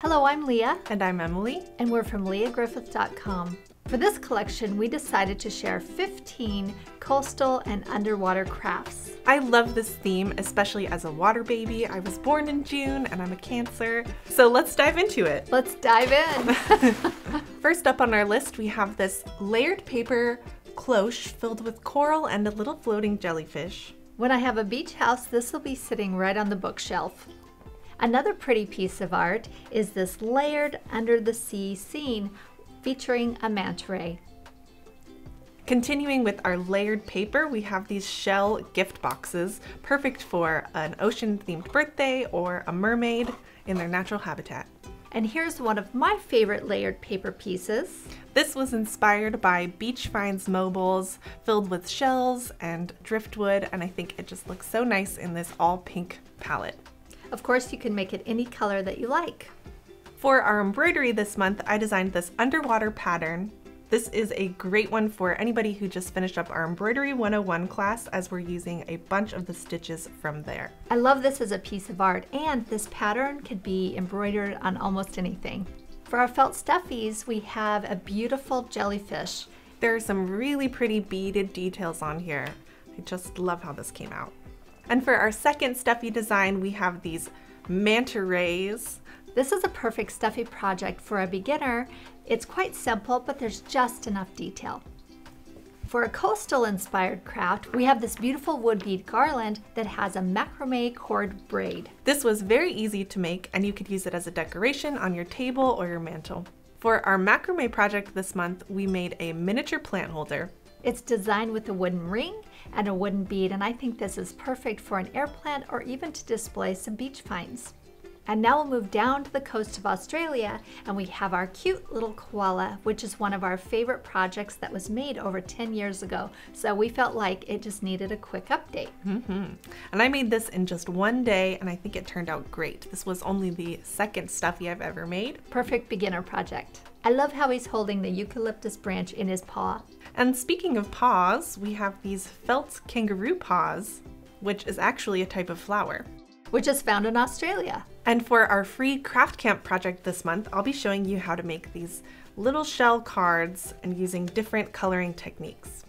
Hello, I'm Leah. And I'm Emily. And we're from leahgriffith.com. For this collection, we decided to share 15 coastal and underwater crafts. I love this theme, especially as a water baby. I was born in June and I'm a Cancer. So let's dive into it. Let's dive in. First up on our list, we have this layered paper cloche filled with coral and a little floating jellyfish. When I have a beach house, this will be sitting right on the bookshelf. Another pretty piece of art is this layered under the sea scene featuring a manta ray. Continuing with our layered paper, we have these shell gift boxes, perfect for an ocean-themed birthday or a mermaid in their natural habitat. And here's one of my favorite layered paper pieces. This was inspired by Beach Finds mobiles filled with shells and driftwood, and I think it just looks so nice in this all pink palette. Of course, you can make it any color that you like. For our embroidery this month, I designed this underwater pattern. This is a great one for anybody who just finished up our Embroidery 101 class, as we're using a bunch of the stitches from there. I love this as a piece of art, and this pattern could be embroidered on almost anything. For our felt stuffies, we have a beautiful jellyfish. There are some really pretty beaded details on here. I just love how this came out. And for our second stuffy design, we have these Manta Rays. This is a perfect stuffy project for a beginner. It's quite simple, but there's just enough detail. For a coastal inspired craft, we have this beautiful wood bead garland that has a macrame cord braid. This was very easy to make, and you could use it as a decoration on your table or your mantle. For our macrame project this month, we made a miniature plant holder. It's designed with a wooden ring and a wooden bead, and I think this is perfect for an air plant or even to display some beach finds. And now we'll move down to the coast of Australia, and we have our cute little koala, which is one of our favorite projects that was made over 10 years ago. So we felt like it just needed a quick update. And I made this in just one day, and I think it turned out great. This was only the second stuffy I've ever made. Perfect beginner project. I love how he's holding the eucalyptus branch in his paw. And speaking of paws, we have these felt kangaroo paws, which is actually a type of flower, which is found in Australia. And for our free craft camp project this month, I'll be showing you how to make these little shell cards and using different coloring techniques.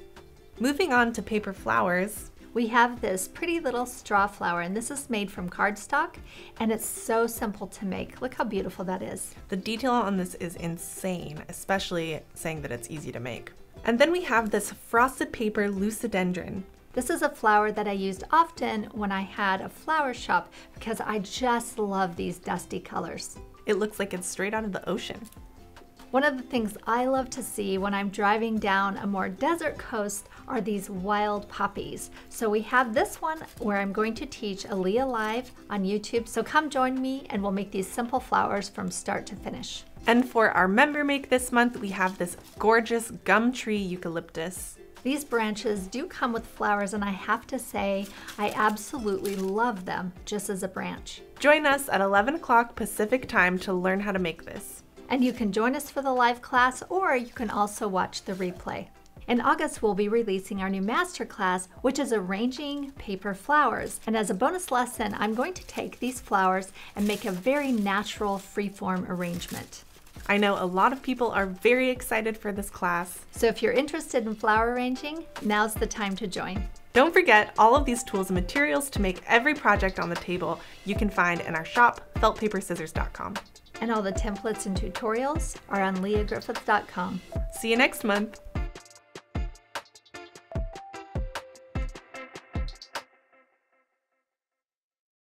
Moving on to paper flowers, we have this pretty little straw flower, and this is made from cardstock, and it's so simple to make. Look how beautiful that is. The detail on this is insane, especially saying that it's easy to make. And then we have this frosted paper lucedendron. This is a flower that I used often when I had a flower shop because I just love these dusty colors. It looks like it's straight out of the ocean. One of the things I love to see when I'm driving down a more desert coast are these wild poppies. So we have this one where I'm going to teach Aaliyah live on YouTube. So come join me and we'll make these simple flowers from start to finish. And for our member make this month, we have this gorgeous gum tree eucalyptus. These branches do come with flowers, and I have to say, I absolutely love them just as a branch. Join us at 11 o'clock Pacific time to learn how to make this. And you can join us for the live class, or you can also watch the replay. In August, we'll be releasing our new master class, which is arranging paper flowers. And as a bonus lesson, I'm going to take these flowers and make a very natural freeform arrangement. I know a lot of people are very excited for this class. So if you're interested in flower arranging, now's the time to join. Don't forget, all of these tools and materials to make every project on the table you can find in our shop, feltpaperscissors.com. And all the templates and tutorials are on leahgriffith.com. See you next month.